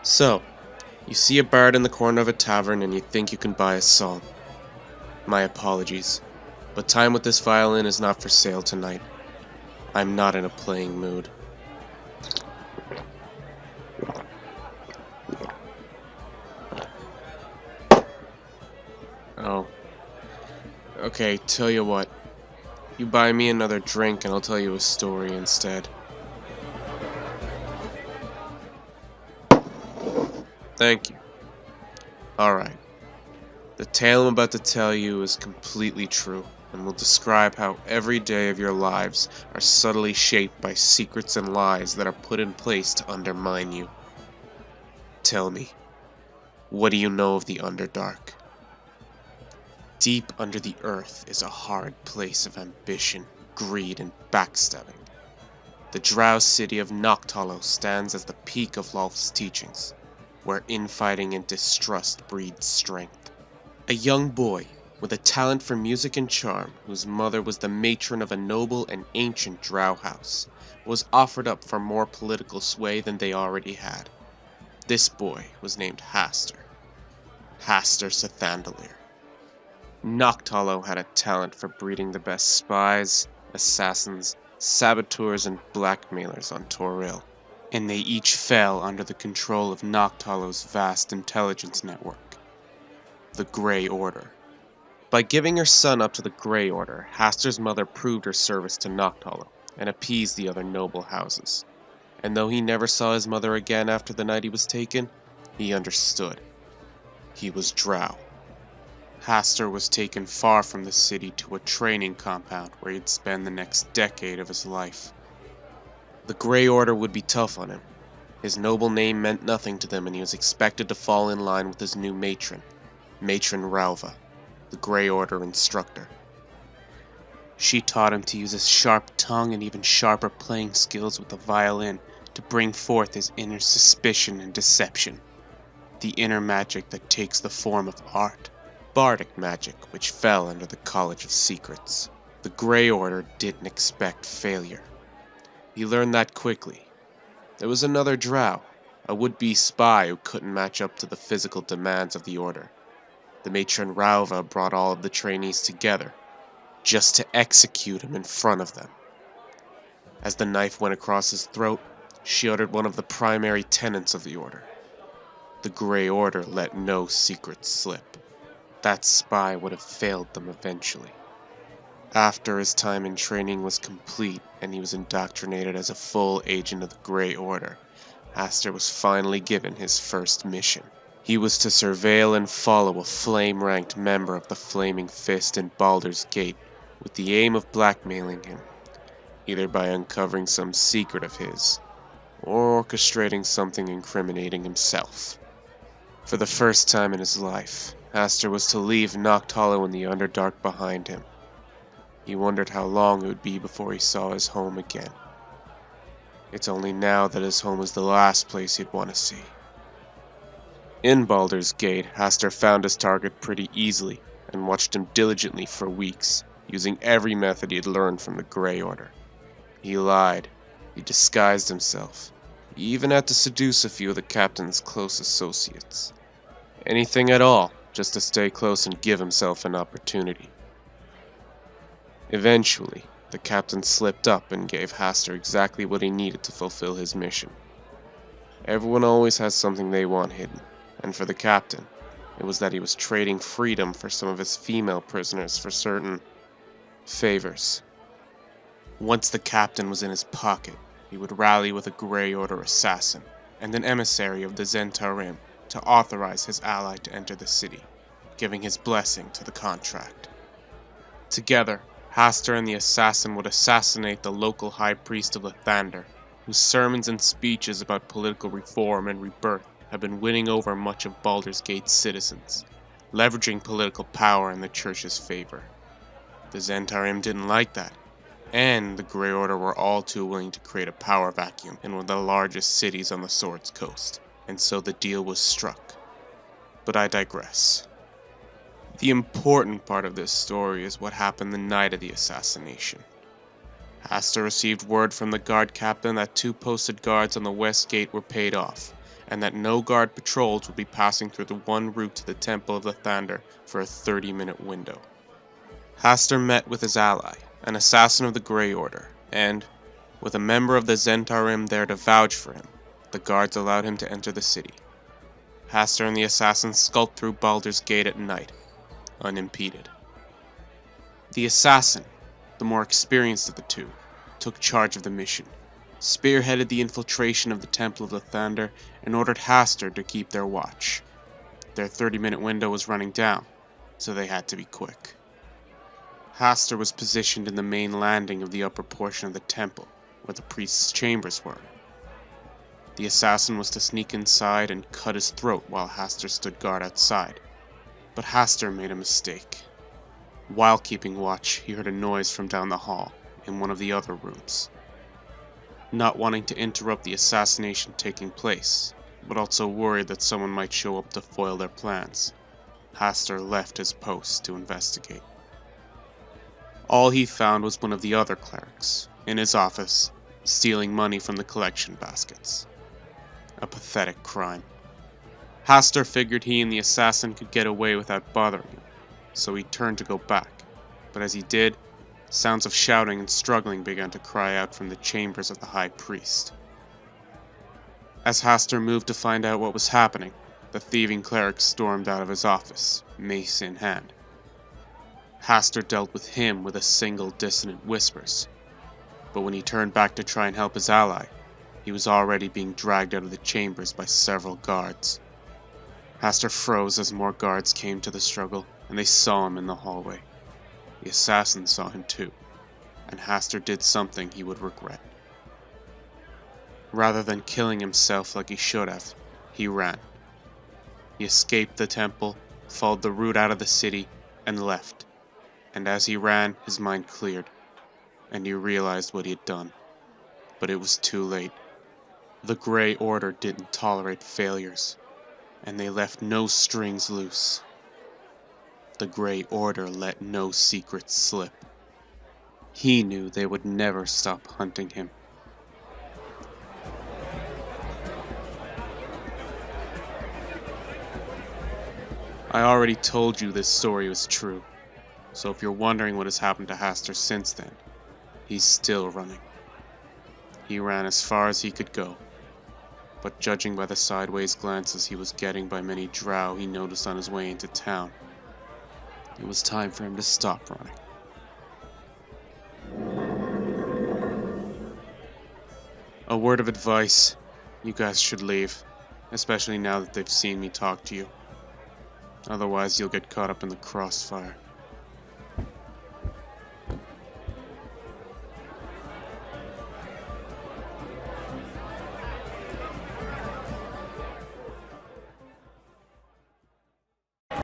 So, you see a bard in the corner of a tavern and you think you can buy a song. My apologies, but time with this violin is not for sale tonight. I'm not in a playing mood. Oh. Okay, tell you what. You buy me another drink and I'll tell you a story instead. Thank you. Alright. The tale I'm about to tell you is completely true, and will describe how every day of your lives are subtly shaped by secrets and lies that are put in place to undermine you. Tell me, what do you know of the Underdark? Deep under the earth is a hard place of ambition, greed, and backstabbing. The Drow city of Noctalo stands as the peak of Lolth's teachings, where infighting and distrust breed strength. A young boy with a talent for music and charm, whose mother was the matron of a noble and ancient Drow house, was offered up for more political sway than they already had. This boy was named Hastur. Hastur Tsathandaleer. Noctalo had a talent for breeding the best spies, assassins, saboteurs, and blackmailers on Toril, and they each fell under the control of Noctalo's vast intelligence network, the Grey Order. By giving her son up to the Grey Order, Hastur's mother proved her service to Noctalo and appeased the other noble houses. And though he never saw his mother again after the night he was taken, he understood. He was Drow. Hastur was taken far from the city to a training compound where he'd spend the next decade of his life. The Grey Order would be tough on him. His noble name meant nothing to them, and he was expected to fall in line with his new matron, Matron Ralva, the Grey Order instructor. She taught him to use his sharp tongue and even sharper playing skills with the violin to bring forth his inner suspicion and deception, the inner magic that takes the form of art. Bardic magic, which fell under the College of Secrets. The Grey Order didn't expect failure. He learned that quickly. There was another Drow, a would-be spy who couldn't match up to the physical demands of the Order. The matron Ralva brought all of the trainees together, just to execute him in front of them. As the knife went across his throat, she uttered one of the primary tenets of the Order. The Grey Order let no secrets slip. That spy would have failed them eventually. After his time in training was complete and he was indoctrinated as a full agent of the Grey Order, Hastur was finally given his first mission. He was to surveil and follow a flame-ranked member of the Flaming Fist in Baldur's Gate with the aim of blackmailing him, either by uncovering some secret of his or orchestrating something incriminating himself. For the first time in his life, Hastur was to leave Noctalo and the Underdark behind him. He wondered how long it would be before he saw his home again. It's only now that his home was the last place he'd want to see. In Baldur's Gate, Hastur found his target pretty easily and watched him diligently for weeks, using every method he had learned from the Grey Order. He lied, he disguised himself, he even had to seduce a few of the captain's close associates. Anything at all, just to stay close and give himself an opportunity. Eventually, the captain slipped up and gave Hastur exactly what he needed to fulfill his mission. Everyone always has something they want hidden, and for the captain, it was that he was trading freedom for some of his female prisoners for certain favors. Once the captain was in his pocket, he would rally with a Grey Order assassin and an emissary of the Zhentarim to authorize his ally to enter the city, giving his blessing to the contract. Together, Hastur and the assassin would assassinate the local high priest of Lathander, whose sermons and speeches about political reform and rebirth had been winning over much of Baldur's Gate's citizens, leveraging political power in the church's favor. The Zhentarim didn't like that, and the Grey Order were all too willing to create a power vacuum in one of the largest cities on the Sword's Coast, and so the deal was struck. But I digress. The important part of this story is what happened the night of the assassination. Hastur received word from the guard captain that 2 posted guards on the west gate were paid off, and that no guard patrols would be passing through the one route to the Temple of the Thunder for a 30-minute window. Hastur met with his ally, an assassin of the Grey Order, and, with a member of the Zhentarim there to vouch for him, the guards allowed him to enter the city. Hastur and the assassin skulked through Baldur's Gate at night, unimpeded. The assassin, the more experienced of the two, took charge of the mission, spearheaded the infiltration of the Temple of the Thunder, and ordered Hastur to keep their watch. Their 30-minute window was running down, so they had to be quick. Hastur was positioned in the main landing of the upper portion of the temple, where the priest's chambers were. The assassin was to sneak inside and cut his throat while Hastur stood guard outside, but Hastur made a mistake. While keeping watch, he heard a noise from down the hall, in one of the other rooms. Not wanting to interrupt the assassination taking place, but also worried that someone might show up to foil their plans, Hastur left his post to investigate. All he found was one of the other clerics, in his office, stealing money from the collection baskets. A pathetic crime. Hastur figured he and the assassin could get away without bothering him, so he turned to go back, but as he did, sounds of shouting and struggling began to cry out from the chambers of the High Priest. As Hastur moved to find out what was happening, the thieving cleric stormed out of his office, mace in hand. Hastur dealt with him with a single dissonant whispers, but when he turned back to try and help his ally, he was already being dragged out of the chambers by several guards. Hastur froze as more guards came to the struggle, and they saw him in the hallway. The assassin saw him too, and Hastur did something he would regret. Rather than killing himself like he should have, he ran. He escaped the temple, followed the route out of the city, and left. And as he ran, his mind cleared, and he realized what he had done. But it was too late. The Grey Order didn't tolerate failures, and they left no strings loose. The Grey Order let no secrets slip. He knew they would never stop hunting him. I already told you this story was true, so if you're wondering what has happened to Hastur since then, he's still running. He ran as far as he could go, but judging by the sideways glances he was getting by many drow he noticed on his way into town, it was time for him to stop running. A word of advice, you guys should leave, especially now that they've seen me talk to you. Otherwise you'll get caught up in the crossfire.